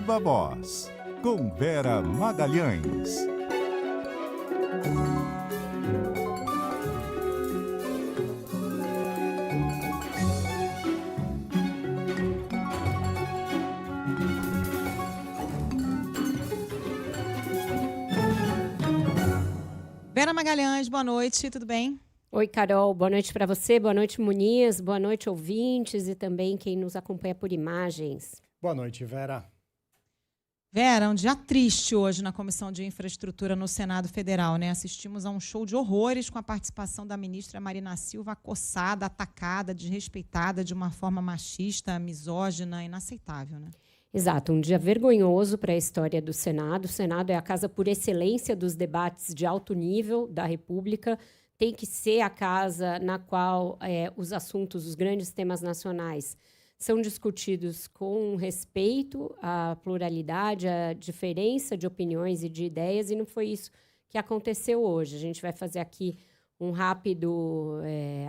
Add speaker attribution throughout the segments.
Speaker 1: Viva Voz, com Vera Magalhães.
Speaker 2: Vera Magalhães, boa noite, tudo bem?
Speaker 3: Oi, Carol, boa noite para você, boa noite, Muniz, boa noite, ouvintes e também quem nos acompanha por imagens.
Speaker 4: Boa noite, Vera.
Speaker 2: Vera, um dia triste hoje na Comissão de Infraestrutura no Senado Federal, né? Assistimos a um show de horrores com a participação da ministra Marina Silva acossada, atacada, desrespeitada de uma forma machista, misógina, inaceitável, né?
Speaker 3: Exato, um dia vergonhoso para a história do Senado. O Senado é a casa por excelência dos debates de alto nível da República. Tem que ser a casa na qual os assuntos, os grandes temas nacionais são discutidos com respeito à pluralidade, à diferença de opiniões e de ideias, e não foi isso que aconteceu hoje. A gente vai fazer aqui um rápido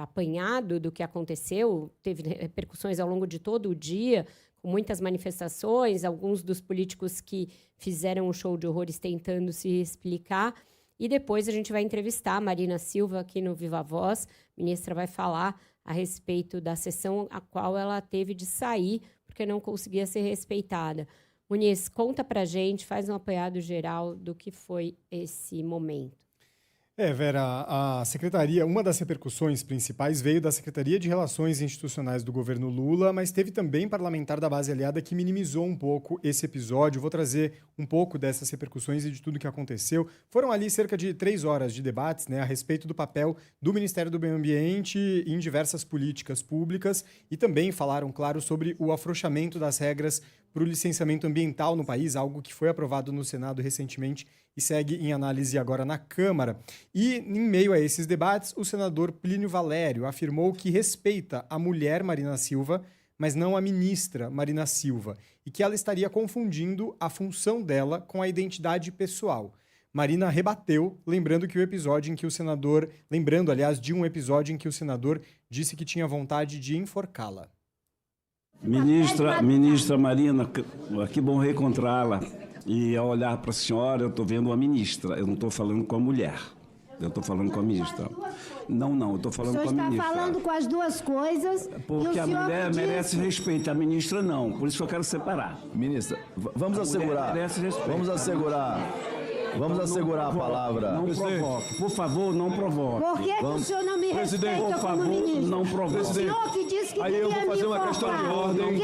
Speaker 3: apanhado do que aconteceu. Teve repercussões ao longo de todo o dia, com muitas manifestações, alguns dos políticos que fizeram um show de horrores tentando se explicar. E depois a gente vai entrevistar a Marina Silva aqui no Viva Voz. A ministra vai falar a respeito da sessão a qual ela teve de sair, porque não conseguia ser respeitada. Muniz, conta pra gente, faz um apanhado geral do que foi esse momento.
Speaker 4: Vera, a secretaria, uma das repercussões principais veio da Secretaria de Relações Institucionais do governo Lula, mas teve também parlamentar da base aliada que minimizou um pouco esse episódio. Vou trazer um pouco dessas repercussões e de tudo que aconteceu. Foram ali cerca de 3 horas de debates, a respeito do papel do Ministério do Meio Ambiente em diversas políticas públicas e também falaram, claro, sobre o afrouxamento das regras para o licenciamento ambiental no país, algo que foi aprovado no Senado recentemente e segue em análise agora na Câmara. E, em meio a esses debates, o senador Plínio Valério afirmou que respeita a mulher Marina Silva, mas não a ministra Marina Silva, e que ela estaria confundindo a função dela com a identidade pessoal. Marina rebateu, lembrando de um episódio em que o senador disse que tinha vontade de enforcá-la.
Speaker 5: Ministra Marina, que bom reencontrá-la. E ao olhar para a senhora, eu estou vendo uma ministra, eu não estou falando com a mulher. Eu estou falando com a ministra. Não, eu estou falando com a ministra.
Speaker 6: O senhor está falando com as duas coisas.
Speaker 5: Porque a mulher merece respeito, a ministra não. Por isso que eu quero separar.
Speaker 7: Ministra, vamos assegurar a palavra.
Speaker 5: Não provoque. Por favor, não provoque.
Speaker 6: Por que o senhor não me respeita como ministro?
Speaker 5: Não provoque.
Speaker 6: O senhor que disse que
Speaker 7: Aí eu vou fazer uma questão de ordem.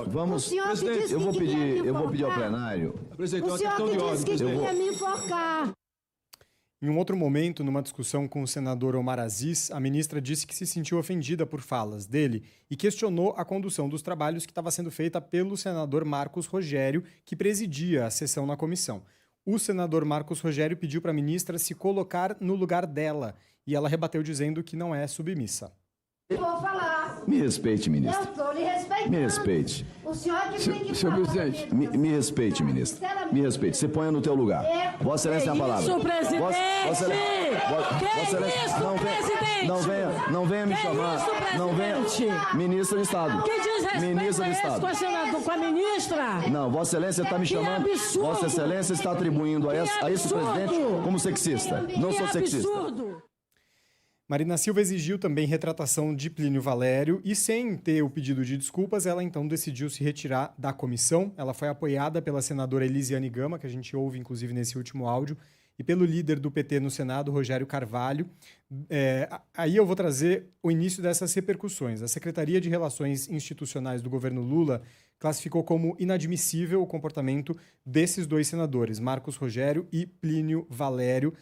Speaker 7: Vamos,
Speaker 6: presidente,
Speaker 7: eu vou pedir ao plenário.
Speaker 6: Presidente, o senhor que disse que queria me enforcar.
Speaker 4: Em um outro momento, numa discussão com o senador Omar Aziz, a ministra disse que se sentiu ofendida por falas dele e questionou a condução dos trabalhos que estava sendo feita pelo senador Marcos Rogério, que presidia a sessão na comissão. O senador Marcos Rogério pediu para a ministra se colocar no lugar dela e ela rebateu dizendo que não é submissa.
Speaker 6: Vou falar.
Speaker 7: Me respeite, ministra.
Speaker 6: Eu estou lhe respeitando.
Speaker 7: Me respeite.
Speaker 6: O senhor que tem que
Speaker 7: Senhor presidente, me respeite, ministra. Me respeite. Você ponha no teu lugar. Vossa Excelência tem a palavra.
Speaker 8: Isso, presidente!
Speaker 7: Não venha me chamar. Não venha. Ministra de Estado.
Speaker 8: Que desrespeito
Speaker 7: Ministra de Estado.
Speaker 8: com a ministra?
Speaker 7: Não, Vossa Excelência está me chamando.
Speaker 8: Absurdo.
Speaker 7: Vossa Excelência está atribuindo a esse presidente como sexista. Não sou sexista.
Speaker 8: Absurdo.
Speaker 4: Marina Silva exigiu também retratação de Plínio Valério e, sem ter o pedido de desculpas, ela então decidiu se retirar da comissão. Ela foi apoiada pela senadora Elisiane Gama, que a gente ouve inclusive nesse último áudio, e pelo líder do PT no Senado, Rogério Carvalho. Aí eu vou trazer o início dessas repercussões. A Secretaria de Relações Institucionais do governo Lula classificou como inadmissível o comportamento desses dois senadores, Marcos Rogério e Plínio Valério.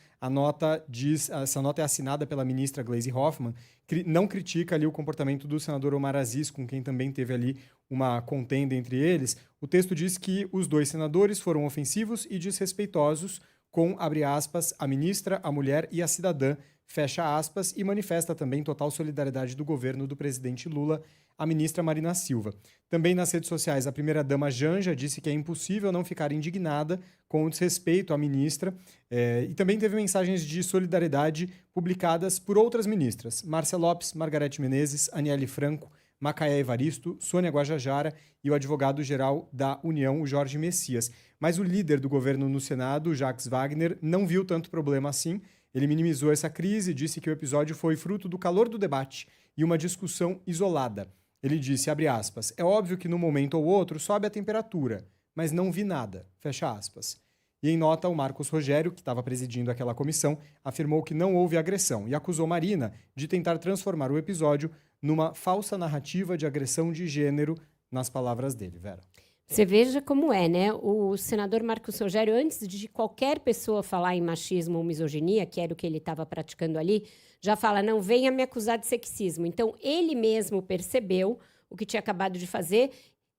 Speaker 4: Essa nota é assinada pela ministra Gleisi Hoffmann, que não critica ali o comportamento do senador Omar Aziz, com quem também teve ali uma contenda entre eles. O texto diz que os dois senadores foram ofensivos e desrespeitosos com, abre aspas, a ministra, a mulher e a cidadã, fecha aspas, e manifesta também total solidariedade do governo do presidente Lula, a ministra Marina Silva. Também nas redes sociais, a primeira-dama Janja disse que é impossível não ficar indignada com o desrespeito à ministra, e também teve mensagens de solidariedade publicadas por outras ministras, Márcia Lopes, Margarete Menezes, Aniele Franco, Macaé Evaristo, Sônia Guajajara e o advogado-geral da União, o Jorge Messias. Mas o líder do governo no Senado, Jacques Wagner, não viu tanto problema assim. Ele minimizou essa crise e disse que o episódio foi fruto do calor do debate e uma discussão isolada. Ele disse, abre aspas, é óbvio que num momento ou outro sobe a temperatura, mas não vi nada, fecha aspas. E em nota, o Marcos Rogério, que estava presidindo aquela comissão, afirmou que não houve agressão e acusou Marina de tentar transformar o episódio numa falsa narrativa de agressão de gênero, nas palavras dele, Vera.
Speaker 3: Você veja como é, né? O senador Marcos Rogério, antes de qualquer pessoa falar em machismo ou misoginia, que era o que ele estava praticando ali, já fala, não venha me acusar de sexismo. Então, ele mesmo percebeu o que tinha acabado de fazer,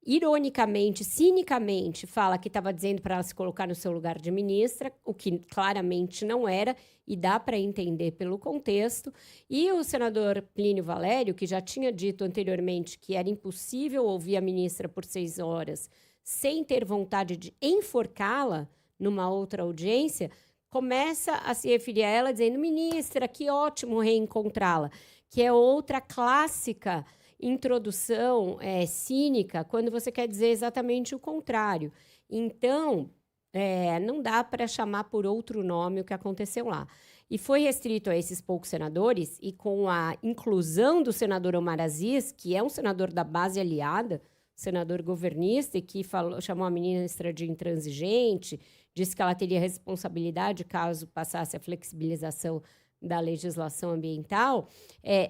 Speaker 3: ironicamente, cinicamente, fala que estava dizendo para ela se colocar no seu lugar de ministra, o que claramente não era, e dá para entender pelo contexto. E o senador Plínio Valério, que já tinha dito anteriormente que era impossível ouvir a ministra por 6 horas sem ter vontade de enforcá-la numa outra audiência, começa a se referir a ela dizendo, ministra, que ótimo reencontrá-la, que é outra clássica introdução cínica, quando você quer dizer exatamente o contrário. Então, não dá para chamar por outro nome o que aconteceu lá. E foi restrito a esses poucos senadores, e com a inclusão do senador Omar Aziz, que é um senador da base aliada, senador governista, e que chamou a ministra de intransigente, disse que ela teria responsabilidade caso passasse a flexibilização da legislação ambiental,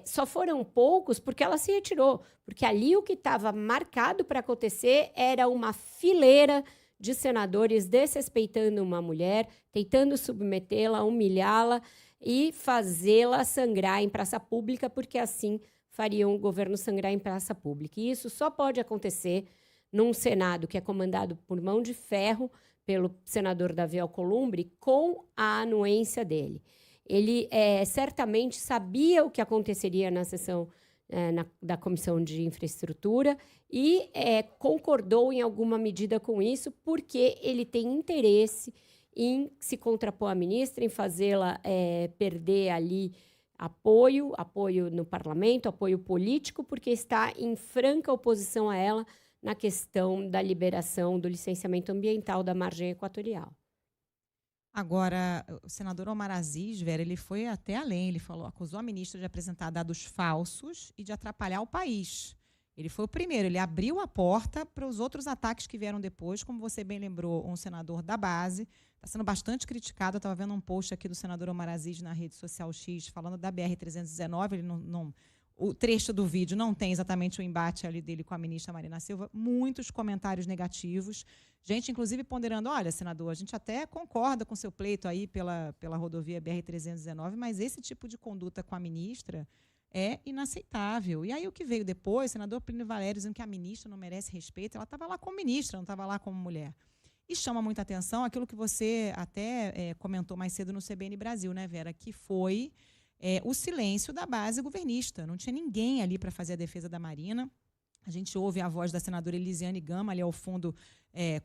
Speaker 3: só foram poucos porque ela se retirou. Porque ali o que estava marcado para acontecer era uma fileira de senadores desrespeitando uma mulher, tentando submetê-la, humilhá-la e fazê-la sangrar em praça pública, porque assim fariam o governo sangrar em praça pública. E isso só pode acontecer num Senado que é comandado por mão de ferro pelo senador Davi Alcolumbre, com a anuência dele. Ele certamente sabia o que aconteceria na sessão da Comissão de Infraestrutura e concordou em alguma medida com isso, porque ele tem interesse em se contrapor à ministra, em fazê-la perder ali apoio no parlamento, apoio político, porque está em franca oposição a ela na questão da liberação do licenciamento ambiental da margem equatorial.
Speaker 2: Agora, o senador Omar Aziz, Vera, ele foi até além. Ele acusou a ministra de apresentar dados falsos e de atrapalhar o país. Ele foi o primeiro, ele abriu a porta para os outros ataques que vieram depois, como você bem lembrou, um senador da base, está sendo bastante criticado. Eu estava vendo um post aqui do senador Omar Aziz na rede social X, falando da BR-319, ele o trecho do vídeo não tem exatamente o embate ali dele com a ministra Marina Silva, muitos comentários negativos, gente inclusive ponderando, olha, senador, a gente até concorda com seu pleito aí pela rodovia BR-319, mas esse tipo de conduta com a ministra é inaceitável. E aí o que veio depois, o senador Plínio Valério dizendo que a ministra não merece respeito, ela estava lá como ministra, não estava lá como mulher. E chama muita atenção aquilo que você até comentou mais cedo no CBN Brasil, né, Vera, que foi o silêncio da base governista. Não tinha ninguém ali para fazer a defesa da Marina. A gente ouve a voz da senadora Elisiane Gama ali ao fundo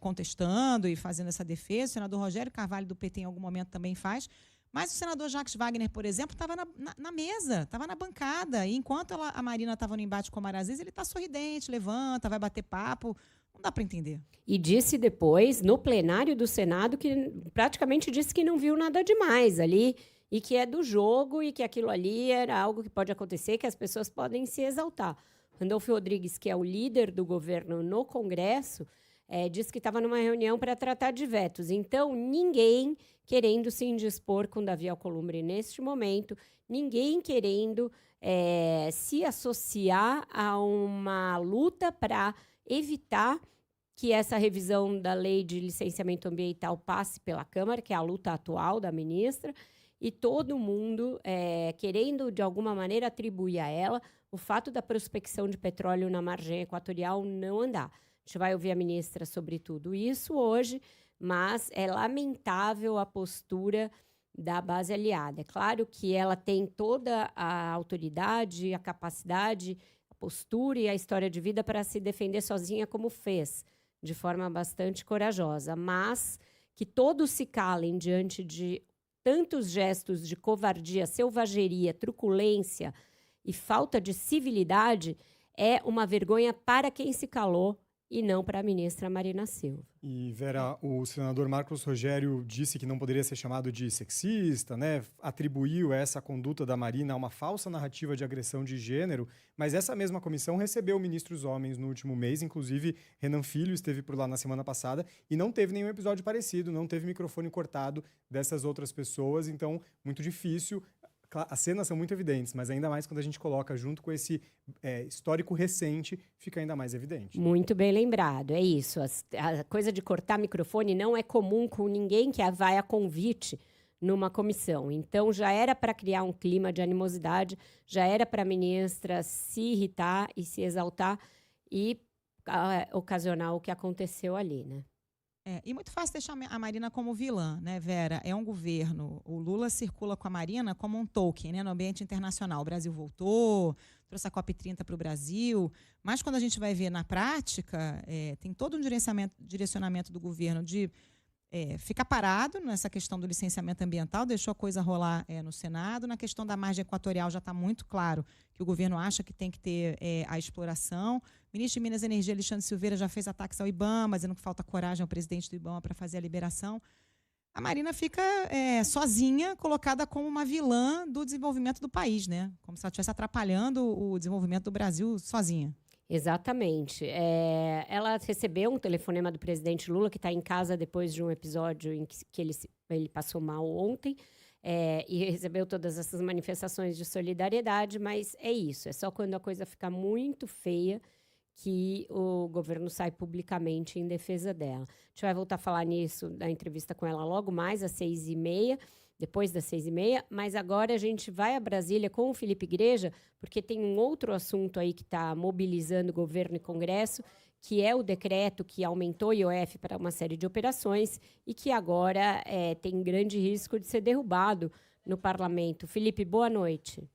Speaker 2: contestando e fazendo essa defesa. O senador Rogério Carvalho do PT em algum momento também faz. Mas o senador Jacques Wagner, por exemplo, estava na mesa, estava na bancada. E enquanto a Marina estava no embate com o Omar Aziz, ele está sorridente, levanta, vai bater papo. Não dá para entender.
Speaker 3: E disse depois, no plenário do Senado, que praticamente disse que não viu nada demais ali, e que é do jogo, e que aquilo ali era algo que pode acontecer, que as pessoas podem se exaltar. Randolfo Rodrigues, que é o líder do governo no Congresso, disse que estava numa reunião para tratar de vetos. Então, ninguém querendo se indispor com Davi Alcolumbre neste momento, ninguém querendo se associar a uma luta para evitar que essa revisão da lei de licenciamento ambiental passe pela Câmara, que é a luta atual da ministra, e todo mundo querendo, de alguma maneira, atribuir a ela o fato da prospecção de petróleo na margem equatorial não andar. A gente vai ouvir a ministra sobre tudo isso hoje, mas é lamentável a postura da base aliada. É claro que ela tem toda a autoridade, a capacidade, a postura e a história de vida para se defender sozinha, como fez, de forma bastante corajosa, mas que todos se calem diante de tantos gestos de covardia, selvageria, truculência e falta de civilidade é uma vergonha para quem se calou e não para a ministra Marina Silva.
Speaker 4: E, Vera, o senador Marcos Rogério disse que não poderia ser chamado de sexista, né? Atribuiu essa conduta da Marina a uma falsa narrativa de agressão de gênero, mas essa mesma comissão recebeu ministros homens no último mês, inclusive Renan Filho esteve por lá na semana passada e não teve nenhum episódio parecido, não teve microfone cortado dessas outras pessoas, então muito difícil. As cenas são muito evidentes, mas ainda mais quando a gente coloca junto com esse histórico recente, fica ainda mais evidente.
Speaker 3: Muito bem lembrado, é isso. A coisa de cortar microfone não é comum com ninguém que vai a convite numa comissão. Então, já era para criar um clima de animosidade, já era para a ministra se irritar e se exaltar e ocasionar o que aconteceu ali, né?
Speaker 2: E muito fácil deixar a Marina como vilã, né, Vera? É um governo. O Lula circula com a Marina como um token, né, no ambiente internacional. O Brasil voltou, trouxe a COP30 para o Brasil, mas quando a gente vai ver na prática, tem todo um direcionamento do governo de ficar parado nessa questão do licenciamento ambiental, deixou a coisa rolar no Senado. Na questão da margem equatorial já está muito claro que o governo acha que tem que ter a exploração. O ministro de Minas e Energia, Alexandre Silveira, já fez ataques ao IBAMA, dizendo que falta coragem ao presidente do IBAMA para fazer a liberação. A Marina fica sozinha, colocada como uma vilã do desenvolvimento do país, né? Como se ela estivesse atrapalhando o desenvolvimento do Brasil sozinha.
Speaker 3: Exatamente. Ela recebeu um telefonema do presidente Lula, que está em casa depois de um episódio em que ele passou mal ontem, e recebeu todas essas manifestações de solidariedade, mas é isso, é só quando a coisa fica muito feia que o governo sai publicamente em defesa dela. A gente vai voltar a falar nisso na entrevista com ela logo mais, às 6h30, depois das 6h30, mas agora a gente vai a Brasília com o Felipe Igreja, porque tem um outro assunto aí que está mobilizando o governo e Congresso, que é o decreto que aumentou o IOF para uma série de operações e que agora tem grande risco de ser derrubado no parlamento. Felipe, boa noite.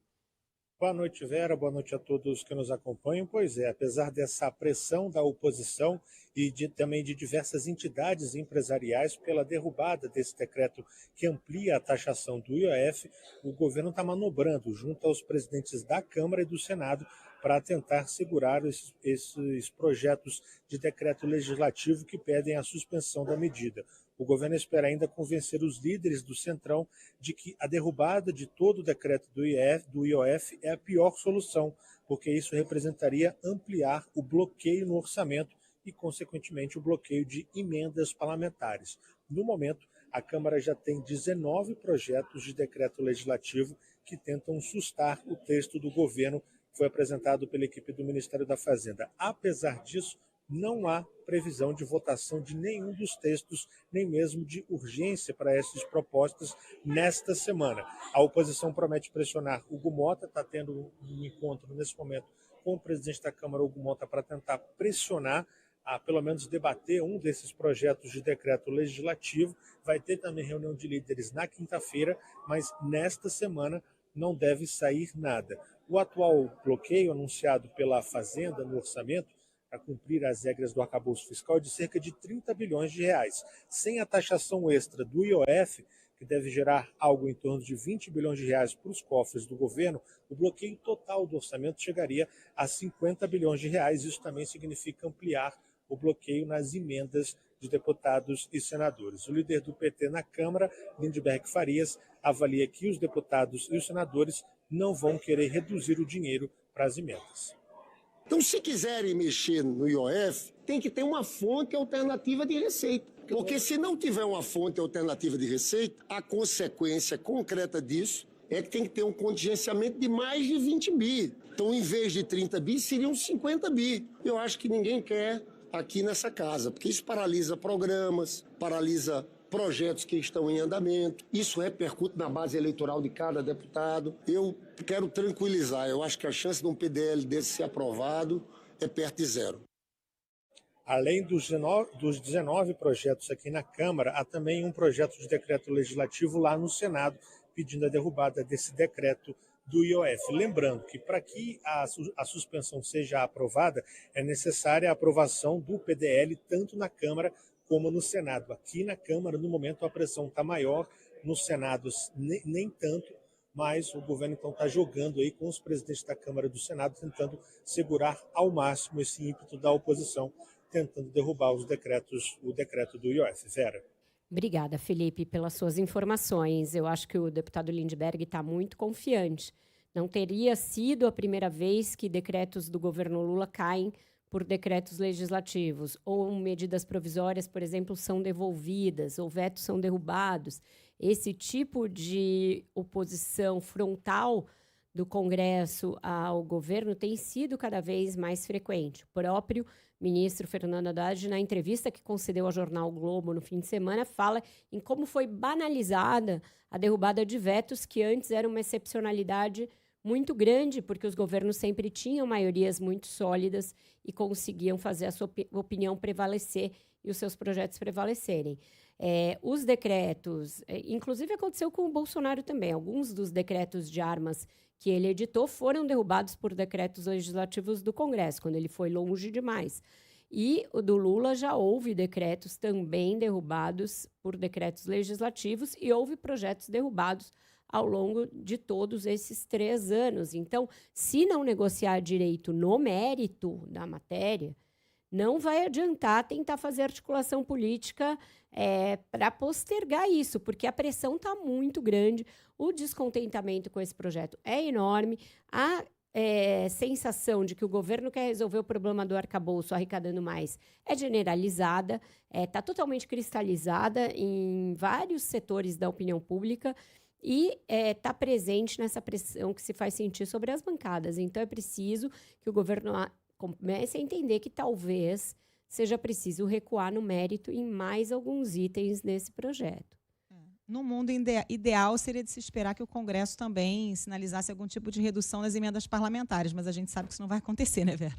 Speaker 9: Boa noite, Vera. Boa noite a todos que nos acompanham. Pois é, apesar dessa pressão da oposição e também de diversas entidades empresariais pela derrubada desse decreto que amplia a taxação do IOF, o governo está manobrando junto aos presidentes da Câmara e do Senado para tentar segurar esses projetos de decreto legislativo que pedem a suspensão da medida. O governo espera ainda convencer os líderes do Centrão de que a derrubada de todo o decreto do IOF é a pior solução, porque isso representaria ampliar o bloqueio no orçamento e, consequentemente, o bloqueio de emendas parlamentares. No momento, a Câmara já tem 19 projetos de decreto legislativo que tentam sustar o texto do governo que foi apresentado pela equipe do Ministério da Fazenda. Apesar disso, não há previsão de votação de nenhum dos textos, nem mesmo de urgência para essas propostas nesta semana. A oposição promete pressionar Hugo Mota, está tendo um encontro nesse momento com o presidente da Câmara, Hugo Mota, para tentar pressionar a pelo menos debater um desses projetos de decreto legislativo. Vai ter também reunião de líderes na quinta-feira, mas nesta semana não deve sair nada. O atual bloqueio anunciado pela Fazenda no orçamento para cumprir as regras do arcabouço fiscal de cerca de 30 bilhões de reais. Sem a taxação extra do IOF, que deve gerar algo em torno de 20 bilhões de reais para os cofres do governo, o bloqueio total do orçamento chegaria a 50 bilhões de reais. Isso também significa ampliar o bloqueio nas emendas de deputados e senadores. O líder do PT na Câmara, Lindbergh Farias, avalia que os deputados e os senadores não vão querer reduzir o dinheiro para as emendas.
Speaker 10: Então, se quiserem mexer no IOF, tem que ter uma fonte alternativa de receita. Porque se não tiver uma fonte alternativa de receita, a consequência concreta disso é que tem que ter um contingenciamento de mais de 20 bi. Então, em vez de 30 bi, seriam 50 bi. Eu acho que ninguém quer aqui nessa casa, porque isso paralisa programas, paralisa projetos que estão em andamento. Isso repercute na base eleitoral de cada deputado. Eu quero tranquilizar, eu acho que a chance de um PDL desse ser aprovado é perto de zero.
Speaker 9: Além dos 19 projetos aqui na Câmara, há também um projeto de decreto legislativo lá no Senado, pedindo a derrubada desse decreto do IOF. Lembrando que para que a suspensão seja aprovada, é necessária a aprovação do PDL tanto na Câmara como no Senado. Aqui na Câmara, no momento, a pressão está maior, no Senado nem tanto. mas o governo então está jogando aí com os presidentes da Câmara e do Senado, tentando segurar ao máximo esse ímpeto da oposição, tentando derrubar o decreto do IOF. Vera.
Speaker 3: Obrigada, Felipe, pelas suas informações. Eu acho que o deputado Lindbergh está muito confiante. Não teria sido a primeira vez que decretos do governo Lula caem por decretos legislativos, ou medidas provisórias, por exemplo, são devolvidas, ou vetos são derrubados. Esse tipo de oposição frontal do Congresso ao governo tem sido cada vez mais frequente. O próprio ministro Fernando Haddad, na entrevista que concedeu ao jornal o Globo no fim de semana, fala em como foi banalizada a derrubada de vetos, que antes era uma excepcionalidade muito grande, porque os governos sempre tinham maiorias muito sólidas e conseguiam fazer a sua opinião prevalecer e os seus projetos prevalecerem. Os decretos, inclusive aconteceu com o Bolsonaro também, alguns dos decretos de armas que ele editou foram derrubados por decretos legislativos do Congresso, quando ele foi longe demais. E o do Lula já houve decretos também derrubados por decretos legislativos e houve projetos derrubados ao longo de todos esses 3 anos. Então, se não negociar direito no mérito da matéria, não vai adiantar tentar fazer articulação política para postergar isso, porque a pressão está muito grande, o descontentamento com esse projeto é enorme, a sensação de que o governo quer resolver o problema do arcabouço arrecadando mais é generalizada, está totalmente cristalizada em vários setores da opinião pública, e está presente nessa pressão que se faz sentir sobre as bancadas. Então, é preciso que o governo comece a entender que talvez seja preciso recuar no mérito em mais alguns itens desse projeto.
Speaker 2: No mundo ideal, seria de se esperar que o Congresso também sinalizasse algum tipo de redução das emendas parlamentares, mas a gente sabe que isso não vai acontecer, né, Vera?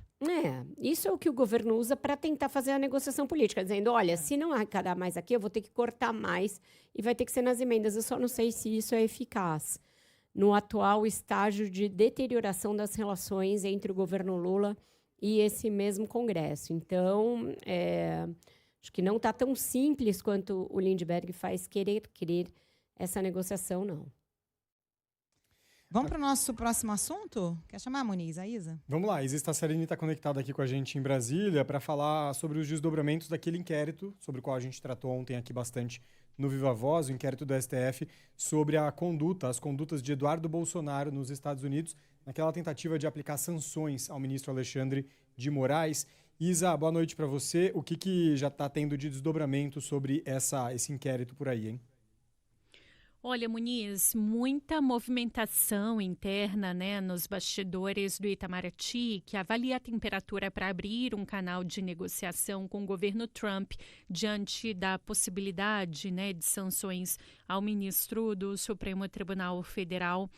Speaker 3: Isso é o que o governo usa para tentar fazer a negociação política, dizendo, olha, se não arrecadar mais aqui, eu vou ter que cortar mais e vai ter que ser nas emendas. Eu só não sei se isso é eficaz no atual estágio de deterioração das relações entre o governo Lula e esse mesmo Congresso. Então, acho que não está tão simples quanto o Lindbergh faz querer essa negociação, não.
Speaker 2: Vamos para o nosso próximo assunto? Quer chamar, Muniz, a Isa?
Speaker 4: Vamos lá, Isa Stassarini está conectada aqui com a gente em Brasília para falar sobre os desdobramentos daquele inquérito, sobre o qual a gente tratou ontem aqui bastante no Viva Voz, o inquérito do STF sobre as condutas de Eduardo Bolsonaro nos Estados Unidos, naquela tentativa de aplicar sanções ao ministro Alexandre de Moraes. Isa, boa noite para você. O que já está tendo de desdobramento sobre esse inquérito por aí, hein?
Speaker 11: Olha, Muniz, muita movimentação interna, né, nos bastidores do Itamaraty, que avalia a temperatura para abrir um canal de negociação com o governo Trump diante da possibilidade, né, de sanções ao ministro do Supremo Tribunal Federal,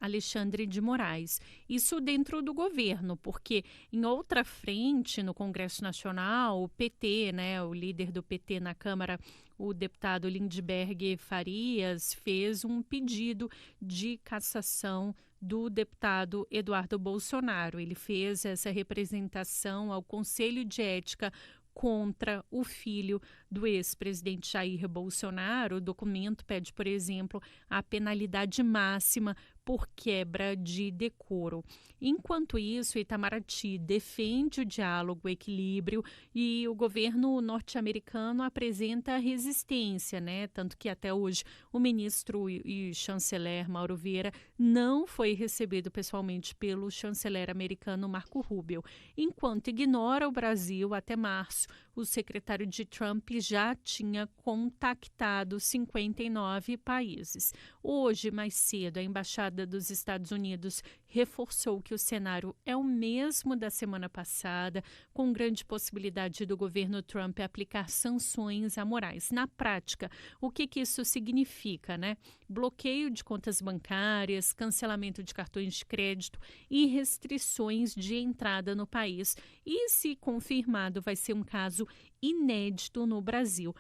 Speaker 11: Alexandre de Moraes. Isso dentro do governo, porque em outra frente, no Congresso Nacional, o PT, né, o líder do PT na Câmara, o deputado Lindbergh Farias, fez um pedido de cassação do deputado Eduardo Bolsonaro. Ele fez essa representação ao Conselho de Ética contra o filho do ex-presidente Jair Bolsonaro. O documento pede, por exemplo, a penalidade máxima por quebra de decoro. Enquanto isso, Itamaraty defende o diálogo, o equilíbrio, e o governo norte-americano apresenta resistência, né? Tanto que até hoje o ministro e chanceler Mauro Vieira não foi recebido pessoalmente pelo chanceler americano Marco Rubio. Enquanto ignora o Brasil, até março, o secretário de Trump já tinha contactado 59 países. Hoje, mais cedo, a Embaixada dos Estados Unidos reforçou que o cenário é o mesmo da semana passada, com grande possibilidade do governo Trump aplicar sanções a Moraes. Na prática, o que isso significa, né? Bloqueio de contas bancárias, cancelamento de cartões de crédito e restrições de entrada no país. E, se confirmado, vai ser um caso inédito no Brasil.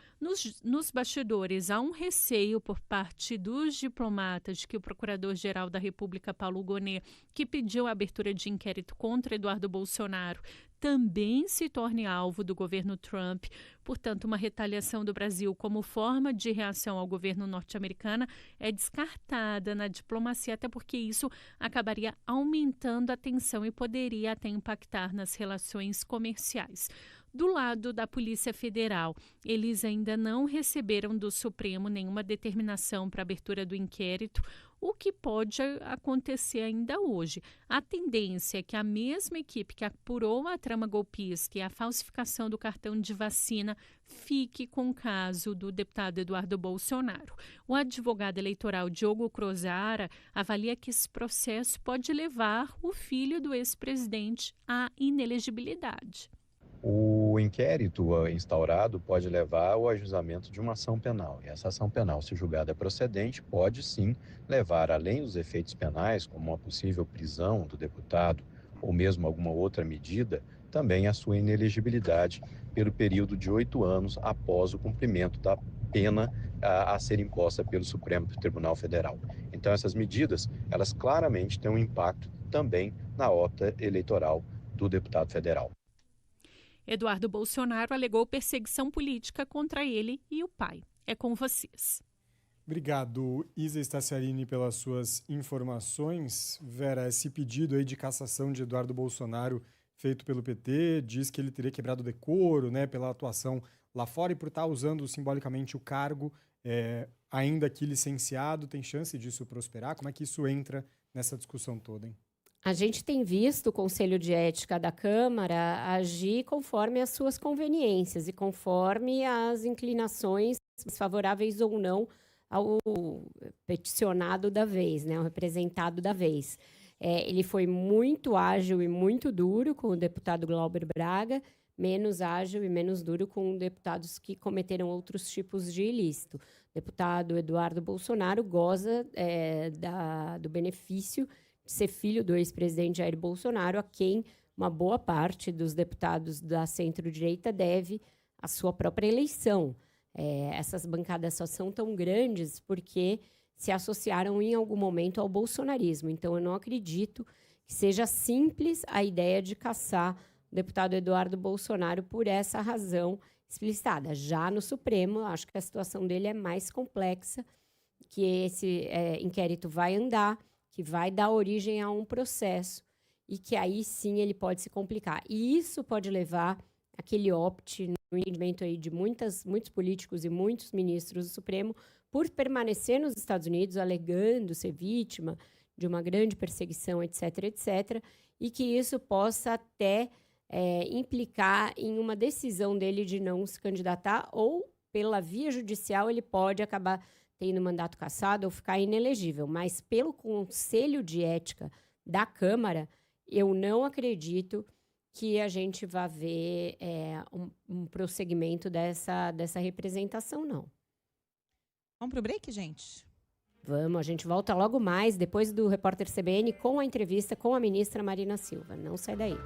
Speaker 11: Nos bastidores, há um receio por parte dos diplomatas de que o Procurador-Geral da República, Paulo Gonet, que pediu a abertura de inquérito contra Eduardo Bolsonaro, também se torne alvo do governo Trump. Portanto, uma retaliação do Brasil como forma de reação ao governo norte-americano é descartada na diplomacia, até porque isso acabaria aumentando a tensão e poderia até impactar nas relações comerciais. Do lado da Polícia Federal, eles ainda não receberam do Supremo nenhuma determinação para a abertura do inquérito, o que pode acontecer ainda hoje. A tendência é que a mesma equipe que apurou a trama golpista e a falsificação do cartão de vacina fique com o caso do deputado Eduardo Bolsonaro. O advogado eleitoral Diogo Crozara avalia que esse processo pode levar o filho do ex-presidente à inelegibilidade.
Speaker 12: O inquérito instaurado pode levar ao ajuizamento de uma ação penal. E essa ação penal, se julgada procedente, pode sim levar, além dos efeitos penais, como uma possível prisão do deputado ou mesmo alguma outra medida, também a sua inelegibilidade pelo período de 8 anos após o cumprimento da pena a ser imposta pelo Supremo Tribunal Federal. Então, essas medidas, elas claramente têm um impacto também na óptica eleitoral do deputado federal.
Speaker 11: Eduardo Bolsonaro alegou perseguição política contra ele e o pai. É com vocês.
Speaker 4: Obrigado, Isa Staciarini, pelas suas informações. Vera, esse pedido aí de cassação de Eduardo Bolsonaro feito pelo PT diz que ele teria quebrado o decoro, né, pela atuação lá fora e por estar usando simbolicamente o cargo, ainda que licenciado. Tem chance disso prosperar? Como é que isso entra nessa discussão toda, hein?
Speaker 3: A gente tem visto o Conselho de Ética da Câmara agir conforme as suas conveniências e conforme as inclinações favoráveis ou não ao peticionado da vez, né, ao representado da vez. Ele foi muito ágil e muito duro com o deputado Glauber Braga, menos ágil e menos duro com deputados que cometeram outros tipos de ilícito. O deputado Eduardo Bolsonaro goza do benefício de ser filho do ex-presidente Jair Bolsonaro, a quem uma boa parte dos deputados da centro-direita deve a sua própria eleição. Essas bancadas só são tão grandes porque se associaram em algum momento ao bolsonarismo. Então, eu não acredito que seja simples a ideia de caçar o deputado Eduardo Bolsonaro por essa razão explicitada. Já no Supremo, acho que a situação dele é mais complexa, que esse inquérito vai andar, que vai dar origem a um processo e que aí sim ele pode se complicar. E isso pode levar aquele opt no entendimento aí de muitos políticos e muitos ministros do Supremo por permanecer nos Estados Unidos alegando ser vítima de uma grande perseguição, etc., etc., e que isso possa até implicar em uma decisão dele de não se candidatar ou, pela via judicial, ele pode acabar tendo mandato cassado ou ficar inelegível. Mas, pelo Conselho de Ética da Câmara, eu não acredito que a gente vá ver um prosseguimento dessa representação, não.
Speaker 2: Vamos para o break, gente?
Speaker 3: Vamos, a gente volta logo mais, depois do Repórter CBN, com a entrevista com a ministra Marina Silva. Não sai daí.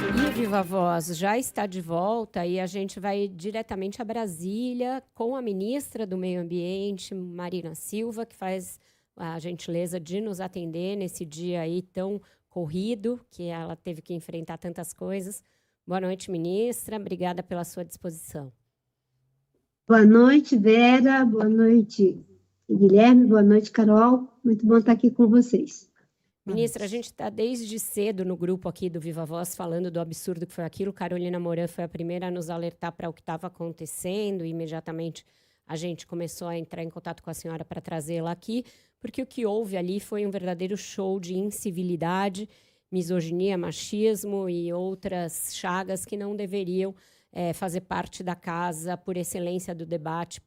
Speaker 3: E Viva Voz já está de volta e a gente vai diretamente a Brasília com a ministra do Meio Ambiente, Marina Silva, que faz a gentileza de nos atender nesse dia aí tão corrido, que ela teve que enfrentar tantas coisas. Boa noite, ministra. Obrigada pela sua disposição.
Speaker 6: Boa noite, Vera. Boa noite, Guilherme. Boa noite, Carol. Muito bom estar aqui com vocês.
Speaker 3: Ministra, a gente está desde cedo no grupo aqui do Viva Voz falando do absurdo que foi aquilo. Carolina Moran foi a primeira a nos alertar para o que estava acontecendo e imediatamente a gente começou a entrar em contato com a senhora para trazê-la aqui, porque o que houve ali foi um verdadeiro show de incivilidade, misoginia, machismo e outras chagas que não deveriam fazer parte da casa por excelência do debate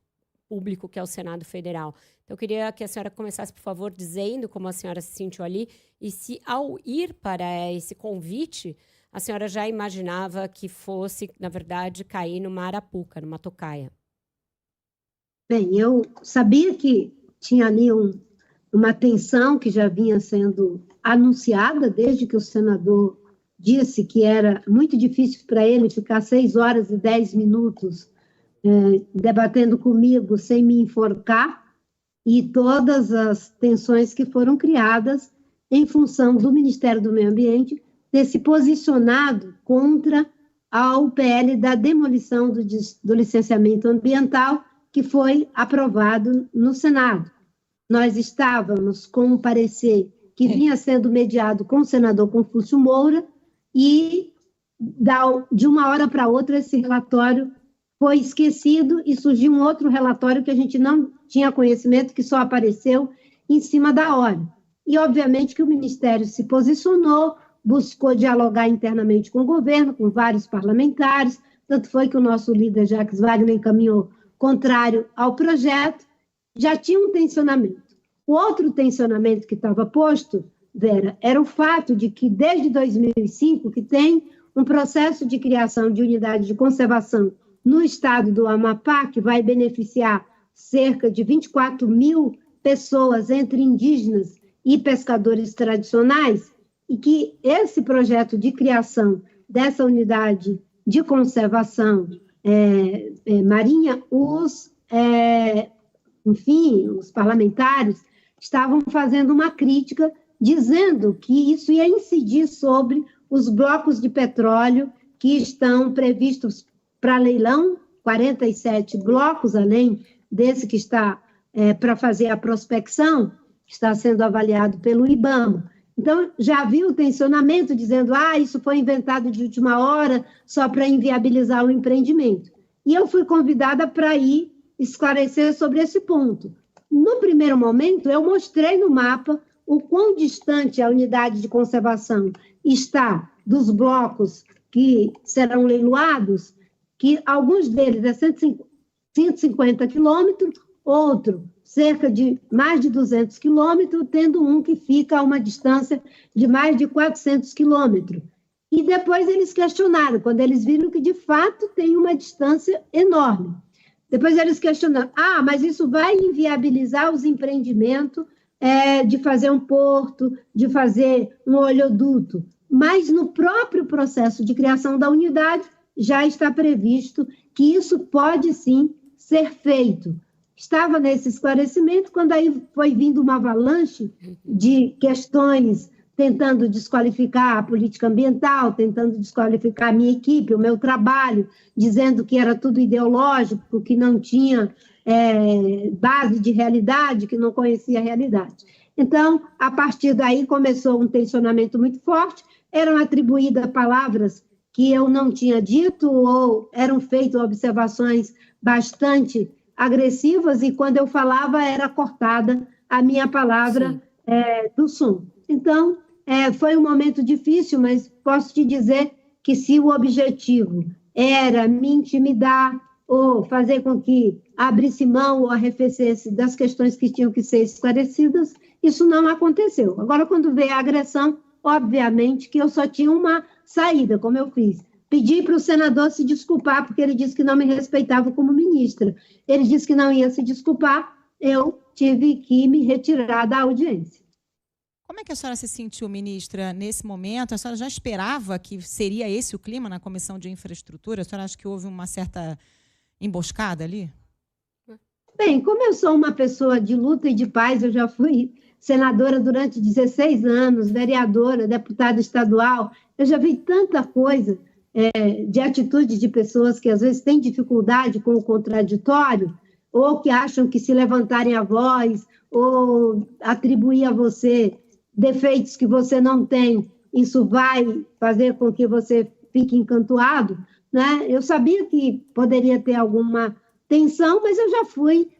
Speaker 3: público que é o Senado Federal. Então, eu queria que a senhora começasse, por favor, dizendo como a senhora se sentiu ali e se, ao ir para esse convite, a senhora já imaginava que fosse, na verdade, cair numa arapuca, numa tocaia.
Speaker 6: Bem, eu sabia que tinha ali uma tensão que já vinha sendo anunciada desde que o senador disse que era muito difícil para ele ficar 6 horas e 10 minutos debatendo comigo sem me enforcar, e todas as tensões que foram criadas em função do Ministério do Meio Ambiente ter se posicionado contra a UPL da demolição do licenciamento ambiental, que foi aprovado no Senado. Nós estávamos com um parecer que vinha sendo mediado com o senador Confúcio Moura, e de uma hora para outra esse relatório foi esquecido e surgiu um outro relatório que a gente não tinha conhecimento, que só apareceu em cima da hora. E, obviamente, que o Ministério se posicionou, buscou dialogar internamente com o governo, com vários parlamentares, tanto foi que o nosso líder, Jacques Wagner, encaminhou contrário ao projeto, já tinha um tensionamento. O outro tensionamento que estava posto, Vera, era o fato de que, desde 2005, que tem um processo de criação de unidade de conservação no estado do Amapá, que vai beneficiar cerca de 24 mil pessoas, entre indígenas e pescadores tradicionais, e que esse projeto de criação dessa unidade de conservação marinha, os parlamentares estavam fazendo uma crítica, dizendo que isso ia incidir sobre os blocos de petróleo que estão previstos para leilão, 47 blocos, além desse que está para fazer a prospecção, que está sendo avaliado pelo IBAMA. Então, já havia o tensionamento, dizendo, isso foi inventado de última hora, só para inviabilizar o empreendimento. E eu fui convidada para ir esclarecer sobre esse ponto. No primeiro momento, eu mostrei no mapa o quão distante a unidade de conservação está dos blocos que serão leiloados, que alguns deles é 150 quilômetros, outro cerca de mais de 200 quilômetros, tendo um que fica a uma distância de mais de 400 quilômetros. E depois eles questionaram, quando eles viram que, de fato, tem uma distância enorme. Depois eles questionaram, mas isso vai inviabilizar os empreendimentos de fazer um porto, de fazer um oleoduto. Mas no próprio processo de criação da unidade já está previsto que isso pode, sim, ser feito. Estava nesse esclarecimento, quando aí foi vindo uma avalanche de questões tentando desqualificar a política ambiental, tentando desqualificar a minha equipe, o meu trabalho, dizendo que era tudo ideológico, que não tinha base de realidade, que não conhecia a realidade. Então, a partir daí começou um tensionamento muito forte, eram atribuídas palavras que eu não tinha dito, ou eram feitas observações bastante agressivas, e quando eu falava era cortada a minha palavra do som. Então, foi um momento difícil, mas posso te dizer que se o objetivo era me intimidar ou fazer com que abrisse mão ou arrefecesse das questões que tinham que ser esclarecidas, isso não aconteceu. Agora, quando veio a agressão, obviamente que eu só tinha uma saída, como eu fiz. Pedi para o senador se desculpar, porque ele disse que não me respeitava como ministra. Ele disse que não ia se desculpar, eu tive que me retirar da audiência.
Speaker 2: Como é que a senhora se sentiu, ministra, nesse momento? A senhora já esperava que seria esse o clima na Comissão de Infraestrutura? A senhora acha que houve uma certa emboscada ali?
Speaker 6: Bem, como eu sou uma pessoa de luta e de paz, eu já fui senadora durante 16 anos, vereadora, deputada estadual, eu já vi tanta coisa de atitude de pessoas que às vezes têm dificuldade com o contraditório, ou que acham que se levantarem a voz, ou atribuir a você defeitos que você não tem, isso vai fazer com que você fique encantoado, né? Eu sabia que poderia ter alguma tensão, mas eu já fui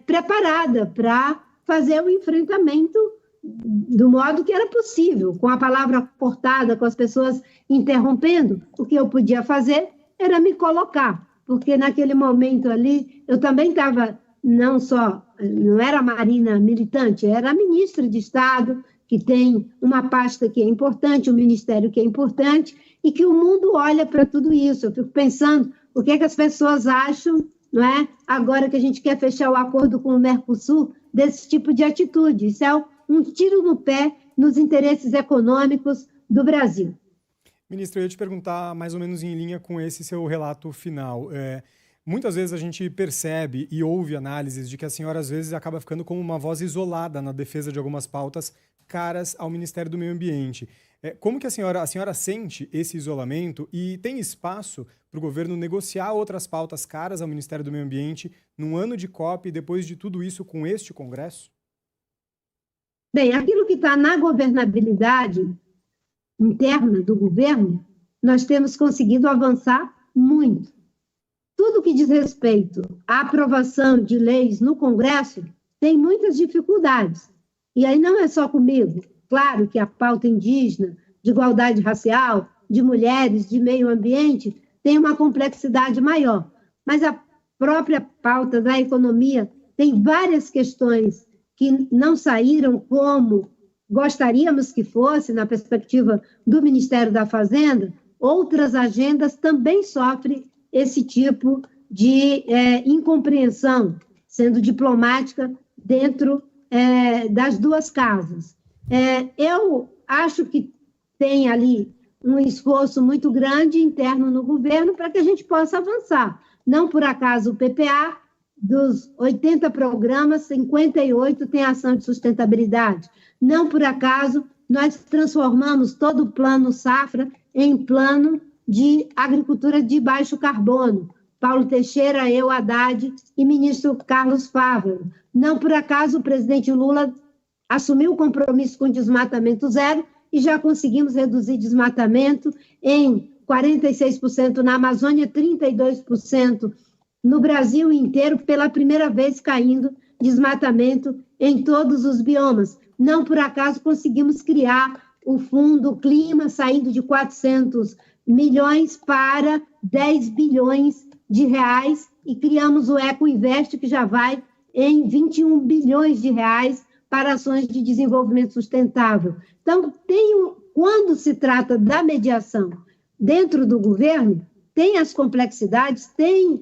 Speaker 6: preparada para fazer o enfrentamento do modo que era possível, com a palavra cortada, com as pessoas interrompendo. O que eu podia fazer era me colocar, porque naquele momento ali eu também estava, não era a Marina militante, era a ministra de Estado, que tem uma pasta que é importante, um ministério que é importante, e que o mundo olha para tudo isso. Eu fico pensando o que é que as pessoas acham, não é? Agora que a gente quer fechar o acordo com o Mercosul, desse tipo de atitude. Isso é um tiro no pé nos interesses econômicos do Brasil.
Speaker 4: Ministra, eu ia te perguntar mais ou menos em linha com esse seu relato final. Muitas vezes a gente percebe e ouve análises de que a senhora às vezes acaba ficando como uma voz isolada na defesa de algumas pautas caras ao Ministério do Meio Ambiente. Como que a senhora sente esse isolamento e tem espaço para o governo negociar outras pautas caras ao Ministério do Meio Ambiente num ano de COP e depois de tudo isso com este Congresso?
Speaker 6: Bem, aquilo que está na governabilidade interna do governo, nós temos conseguido avançar muito. Tudo que diz respeito à aprovação de leis no Congresso tem muitas dificuldades. E aí não é só comigo. Claro que a pauta indígena, de igualdade racial, de mulheres, de meio ambiente, tem uma complexidade maior. Mas a própria pauta da economia tem várias questões que não saíram como gostaríamos que fosse, na perspectiva do Ministério da Fazenda. Outras agendas também sofrem esse tipo de incompreensão, sendo diplomática dentro das duas casas. Eu acho que tem ali um esforço muito grande interno no governo para que a gente possa avançar. Não por acaso o PPA, dos 80 programas, 58 tem ação de sustentabilidade. Não por acaso nós transformamos todo o plano Safra em plano de agricultura de baixo carbono. Paulo Teixeira, eu, Haddad e ministro Carlos Fávaro. Não por acaso o presidente Lula assumiu o compromisso com desmatamento zero e já conseguimos reduzir desmatamento em 46% na Amazônia, 32% no Brasil inteiro, pela primeira vez caindo desmatamento em todos os biomas. Não por acaso conseguimos criar o Fundo Clima, saindo de 400 milhões para 10 bilhões de reais, e criamos o Ecoinvest, que já vai em 21 bilhões de reais para ações de desenvolvimento sustentável. Então, quando se trata da mediação dentro do governo, tem as complexidades, tem,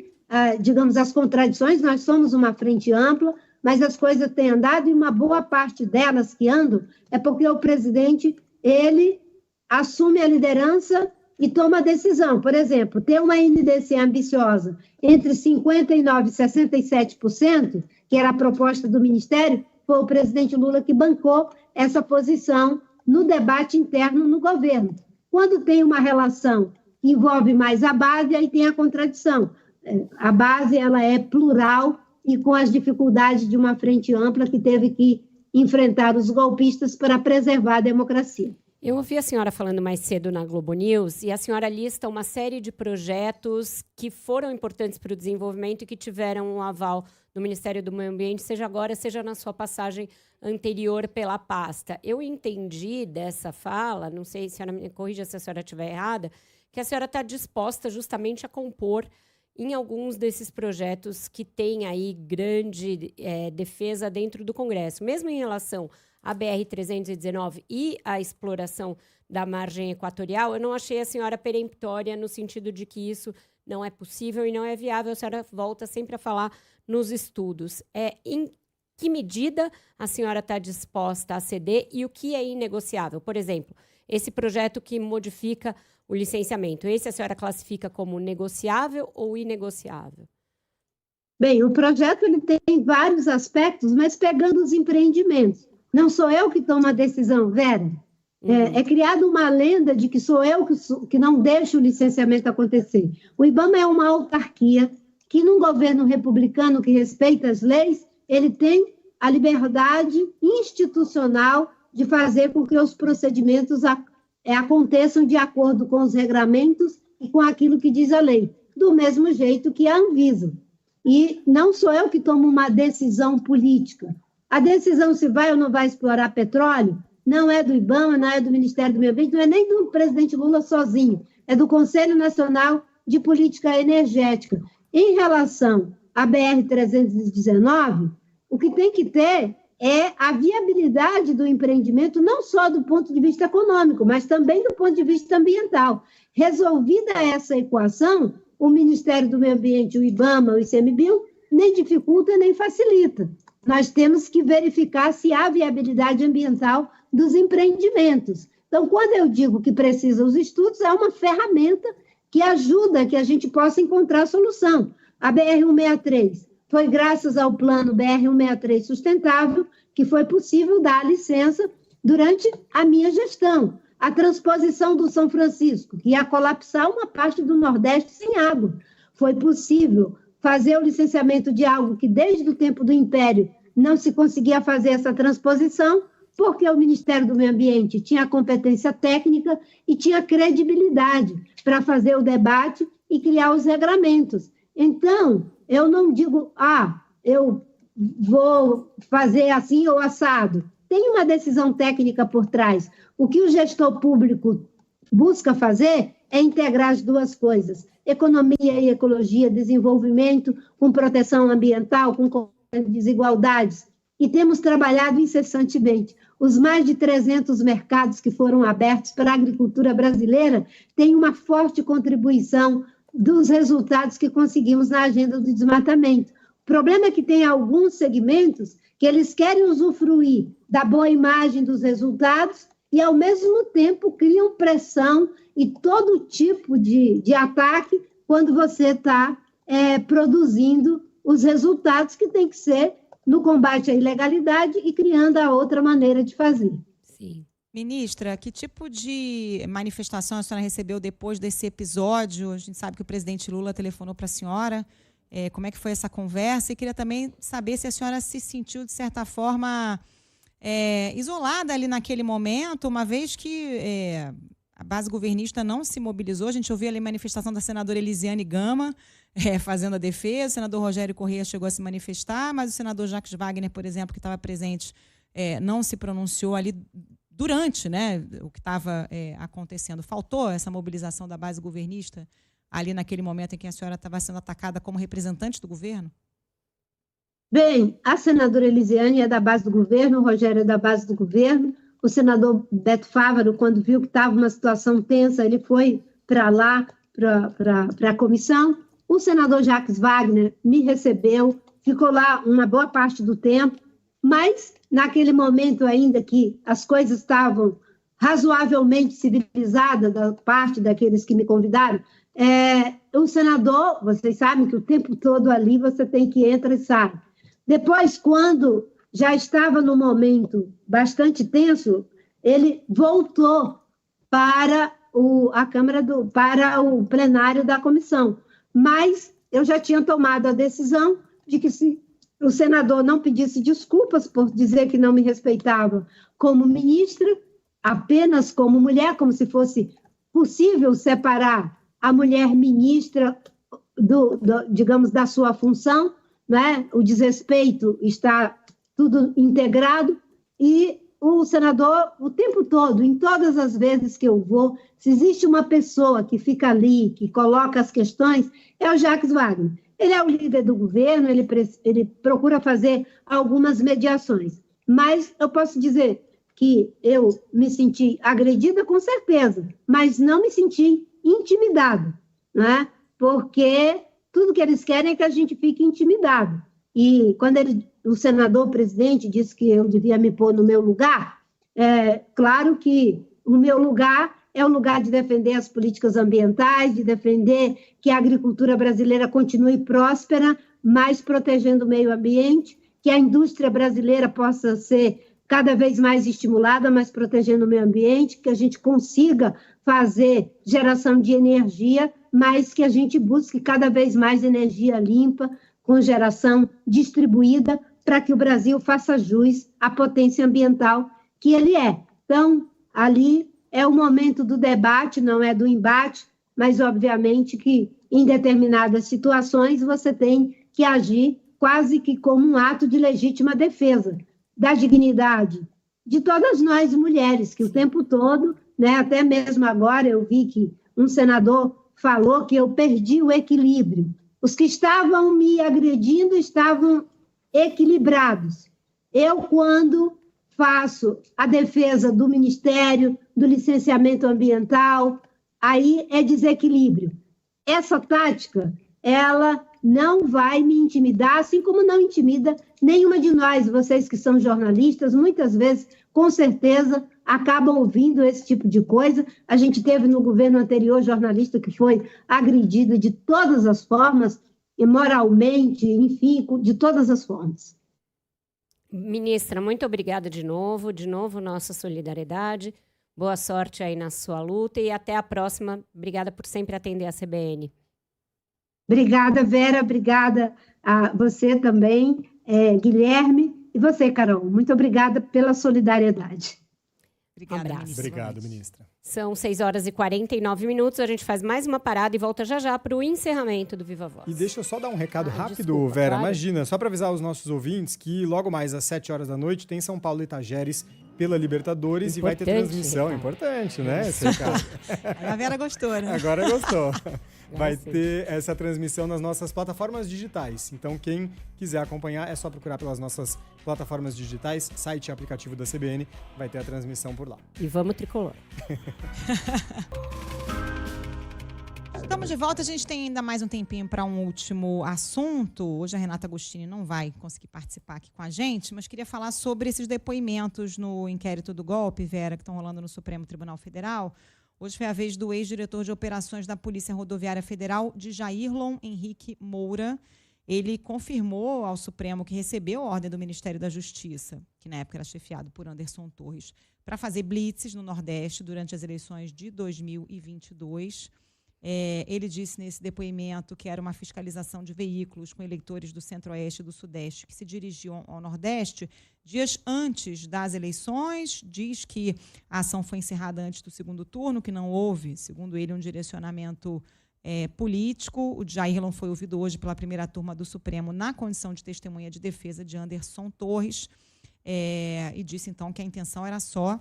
Speaker 6: digamos, as contradições. Nós somos uma frente ampla, mas as coisas têm andado, e uma boa parte delas que andam é porque o presidente, ele assume a liderança e toma a decisão. Por exemplo, ter uma NDC ambiciosa entre 59% e 67%, que era a proposta do Ministério, foi o presidente Lula que bancou essa posição no debate interno no governo. Quando tem uma relação que envolve mais a base, aí tem a contradição. A base, ela é plural e com as dificuldades de uma frente ampla que teve que enfrentar os golpistas para preservar a democracia.
Speaker 3: Eu ouvi a senhora falando mais cedo na Globo News, e a senhora lista uma série de projetos que foram importantes para o desenvolvimento e que tiveram um aval do Ministério do Meio Ambiente, seja agora, seja na sua passagem anterior pela pasta. Eu entendi dessa fala, não sei se a senhora me corrija se a senhora estiver errada, que a senhora está disposta justamente a compor em alguns desses projetos que têm aí grande defesa dentro do Congresso, mesmo em relação à BR-319 e à exploração da margem equatorial. Eu não achei a senhora peremptória no sentido de que isso não é possível e não é viável. A senhora volta sempre a falar nos estudos. Em que medida a senhora está disposta a ceder e o que é inegociável? Por exemplo, esse projeto que modifica o licenciamento, esse a senhora classifica como negociável ou inegociável?
Speaker 6: Bem, o projeto ele tem vários aspectos, mas pegando os empreendimentos. Não sou eu que tomo a decisão, Vera. É criada uma lenda de que sou eu que não deixo o licenciamento acontecer. O IBAMA é uma autarquia que, num governo republicano que respeita as leis, ele tem a liberdade institucional de fazer com que os procedimentos aconteçam de acordo com os regramentos e com aquilo que diz a lei, do mesmo jeito que a Anvisa. E não sou eu que tomo uma decisão política. A decisão se vai ou não vai explorar petróleo não é do IBAMA, não é do Ministério do Meio Ambiente, não é nem do presidente Lula sozinho, é do Conselho Nacional de Política Energética. Em relação à BR-319, o que tem que ter é a viabilidade do empreendimento, não só do ponto de vista econômico, mas também do ponto de vista ambiental. Resolvida essa equação, o Ministério do Meio Ambiente, o IBAMA, o ICMBio, nem dificulta nem facilita. Nós temos que verificar se há viabilidade ambiental dos empreendimentos. Então, quando eu digo que precisa os estudos, é uma ferramenta que ajuda que a gente possa encontrar solução. A BR-163 foi graças ao plano BR-163 sustentável que foi possível dar a licença durante a minha gestão. a transposição do São Francisco, que ia colapsar uma parte do Nordeste sem água. Foi possível fazer o licenciamento de algo que, desde o tempo do Império, não se conseguia fazer essa transposição, porque o Ministério do Meio Ambiente tinha competência técnica e tinha credibilidade para fazer o debate e criar os regramentos. Então, eu não digo, eu vou fazer assim ou assado. Tem uma decisão técnica por trás. O que o gestor público busca fazer é integrar as duas coisas: economia e ecologia, desenvolvimento com proteção ambiental, com desigualdades. E temos trabalhado incessantemente. Os mais de 300 mercados que foram abertos para a agricultura brasileira têm uma forte contribuição dos resultados que conseguimos na agenda do desmatamento. O problema é que tem alguns segmentos que eles querem usufruir da boa imagem dos resultados e, ao mesmo tempo, criam pressão e todo tipo de ataque quando você está produzindo os resultados que tem que ser no combate à ilegalidade e criando a outra maneira de fazer.
Speaker 3: Sim.
Speaker 2: Ministra, que tipo de manifestação a senhora recebeu depois desse episódio? A gente sabe que o presidente Lula telefonou para a senhora. Como é que foi essa conversa? E queria também saber se a senhora se sentiu, de certa forma, isolada ali naquele momento, uma vez que a base governista não se mobilizou. A gente ouviu ali a manifestação da senadora Elisiane Gama, fazendo a defesa. O senador Rogério Corrêa chegou a se manifestar, mas o senador Jacques Wagner, por exemplo, que estava presente, não se pronunciou ali durante, né, o que estava acontecendo. Faltou essa mobilização da base governista ali naquele momento em que a senhora estava sendo atacada como representante do governo?
Speaker 6: Bem, a senadora Elisiane é da base do governo, o Rogério é da base do governo. O senador Beto Fávaro, quando viu que estava uma situação tensa, ele foi para lá, para a comissão. O senador Jacques Wagner me recebeu, ficou lá uma boa parte do tempo, mas naquele momento ainda que as coisas estavam razoavelmente civilizadas da parte daqueles que me convidaram, o senador, vocês sabem que o tempo todo ali você tem que entrar e sair. Depois, quando já estava num momento bastante tenso, ele voltou para para o plenário da comissão. Mas eu já tinha tomado a decisão de que, se o senador não pedisse desculpas por dizer que não me respeitava como ministra, apenas como mulher, como se fosse possível separar a mulher ministra, digamos, da sua função, né? O desrespeito está tudo integrado, e o senador, o tempo todo, em todas as vezes que eu vou, se existe uma pessoa que fica ali, que coloca as questões, é o Jacques Wagner. Ele é o líder do governo, ele procura fazer algumas mediações. Mas eu posso dizer que eu me senti agredida, com certeza, mas não me senti intimidada, né? Porque tudo que eles querem é que a gente fique intimidado. E quando o senador presidente disse que eu devia me pôr no meu lugar, claro que o meu lugar é o lugar de defender as políticas ambientais, de defender que a agricultura brasileira continue próspera, mas protegendo o meio ambiente, que a indústria brasileira possa ser cada vez mais estimulada, mas protegendo o meio ambiente, que a gente consiga fazer geração de energia, mas que a gente busque cada vez mais energia limpa, com geração distribuída, para que o Brasil faça jus à potência ambiental que ele é. Então, ali é o momento do debate, não é do embate, mas, obviamente, que em determinadas situações você tem que agir quase que como um ato de legítima defesa da dignidade de todas nós mulheres, que o tempo todo, né, até mesmo agora eu vi que um senador falou que eu perdi o equilíbrio. Os que estavam me agredindo estavam equilibrados. Eu, quando faço a defesa do Ministério, do licenciamento ambiental, aí é desequilíbrio. Essa tática, ela não vai me intimidar, assim como não intimida nenhuma de nós, vocês que são jornalistas, muitas vezes, com certeza, acabam ouvindo esse tipo de coisa. A gente teve no governo anterior jornalista que foi agredido de todas as formas, moralmente, enfim, de todas as formas.
Speaker 3: Ministra, muito obrigada de novo nossa solidariedade. Boa sorte aí na sua luta e até a próxima. Obrigada por sempre atender a CBN.
Speaker 6: Obrigada, Vera. Obrigada a você também, Guilherme. E você, Carol. Muito obrigada pela solidariedade.
Speaker 2: Obrigada,
Speaker 3: abraço.
Speaker 4: Obrigado, ministra.
Speaker 3: São 6h49. A gente faz mais uma parada e volta já para o encerramento do Viva Voz.
Speaker 4: E deixa eu só dar um recado rápido,
Speaker 3: desculpa,
Speaker 4: Vera.
Speaker 3: claro.
Speaker 4: Imagina, só para avisar os nossos ouvintes que logo mais às 7h tem São Paulo e Tajeres pela Libertadores. Importante, e vai ter transmissão. Recado. Importante, né? Esse recado.
Speaker 2: A Vera gostou, né?
Speaker 4: Agora gostou. Vai ter essa transmissão nas nossas plataformas digitais. Então, quem quiser acompanhar, é só procurar pelas nossas plataformas digitais, site e aplicativo da CBN, vai ter a transmissão por lá.
Speaker 3: E vamos tricolor.
Speaker 2: Estamos de volta, a gente tem ainda mais um tempinho para um último assunto. Hoje a Renata Agostini não vai conseguir participar aqui com a gente, mas queria falar sobre esses depoimentos no inquérito do golpe, Vera, que estão rolando no Supremo Tribunal Federal. Hoje foi a vez do ex-diretor de operações da Polícia Rodoviária Federal, de Jairlon Henrique Moura. Ele confirmou ao Supremo que recebeu a ordem do Ministério da Justiça, que na época era chefiado por Anderson Torres, para fazer blitzes no Nordeste durante as eleições de 2022. Ele disse nesse depoimento que era uma fiscalização de veículos com eleitores do Centro-Oeste e do Sudeste que se dirigiam ao Nordeste dias antes das eleições. Diz que a ação foi encerrada antes do segundo turno, que não houve, segundo ele, um direcionamento político. O Jairlon foi ouvido hoje pela primeira turma do Supremo na condição de testemunha de defesa de Anderson Torres e disse, então, que a intenção era só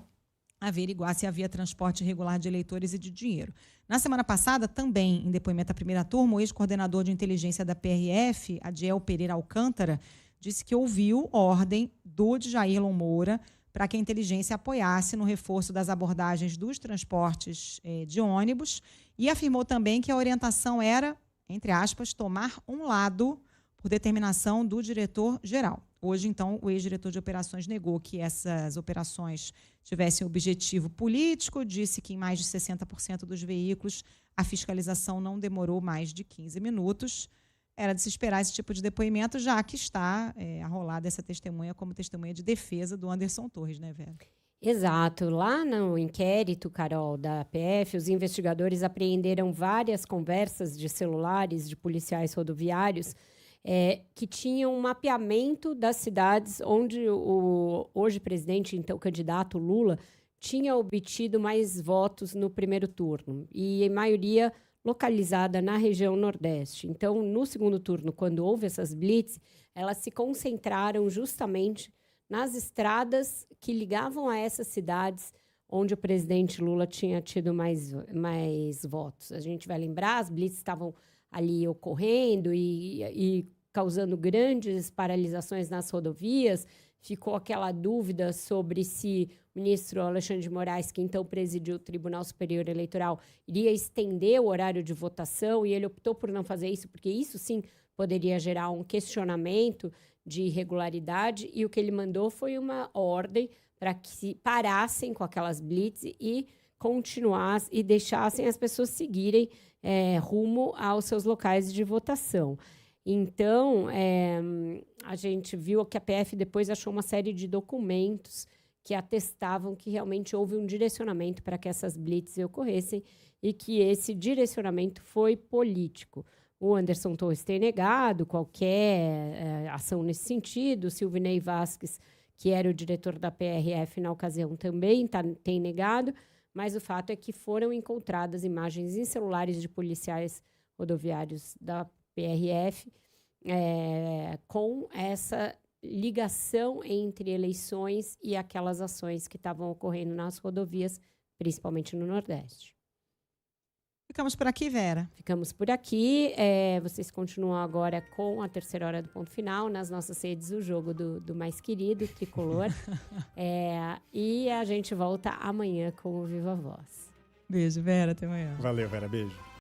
Speaker 2: averiguar se havia transporte irregular de eleitores e de dinheiro. Na semana passada, também, em depoimento à primeira turma, o ex-coordenador de inteligência da PRF, Adiel Pereira Alcântara, disse que ouviu ordem do Jairlon Moura para que a inteligência apoiasse no reforço das abordagens dos transportes de ônibus e afirmou também que a orientação era, entre aspas, tomar um lado por determinação do diretor-geral. Hoje, então, o ex-diretor de operações negou que essas operações tivessem objetivo político, disse que em mais de 60% dos veículos a fiscalização não demorou mais de 15 minutos. Era de se esperar esse tipo de depoimento, já que está arrolada essa testemunha como testemunha de defesa do Anderson Torres, né, Vera?
Speaker 3: Exato. Lá no inquérito, Carol, da PF, os investigadores apreenderam várias conversas de celulares de policiais rodoviários que tinham um mapeamento das cidades onde o hoje presidente, então candidato Lula, tinha obtido mais votos no primeiro turno, e a maioria localizada na região Nordeste. Então, no segundo turno, quando houve essas blitz, elas se concentraram justamente nas estradas que ligavam a essas cidades onde o presidente Lula tinha tido mais votos. A gente vai lembrar, as blitz estavam ali ocorrendo e causando grandes paralisações nas rodovias. Ficou aquela dúvida sobre se o ministro Alexandre de Moraes, que então presidiu o Tribunal Superior Eleitoral, iria estender o horário de votação, e ele optou por não fazer isso, porque isso sim poderia gerar um questionamento de irregularidade, e o que ele mandou foi uma ordem para que se parassem com aquelas blitz e continuassem e deixassem as pessoas seguirem rumo aos seus locais de votação. Então, a gente viu que a PF depois achou uma série de documentos que atestavam que realmente houve um direcionamento para que essas blitz ocorressem e que esse direcionamento foi político. O Anderson Torres tem negado qualquer ação nesse sentido, o Silvinei Vasquez, que era o diretor da PRF na ocasião, também tem negado, mas o fato é que foram encontradas imagens em celulares de policiais rodoviários da PRF com essa ligação entre eleições e aquelas ações que estavam ocorrendo nas rodovias, principalmente no Nordeste.
Speaker 2: Ficamos por aqui, Vera.
Speaker 3: Ficamos por aqui. Vocês continuam agora com a terceira hora do ponto final, nas nossas redes, o jogo do mais querido, Tricolor. E a gente volta amanhã com o Viva Voz.
Speaker 2: Beijo, Vera. Até amanhã.
Speaker 4: Valeu, Vera. Beijo.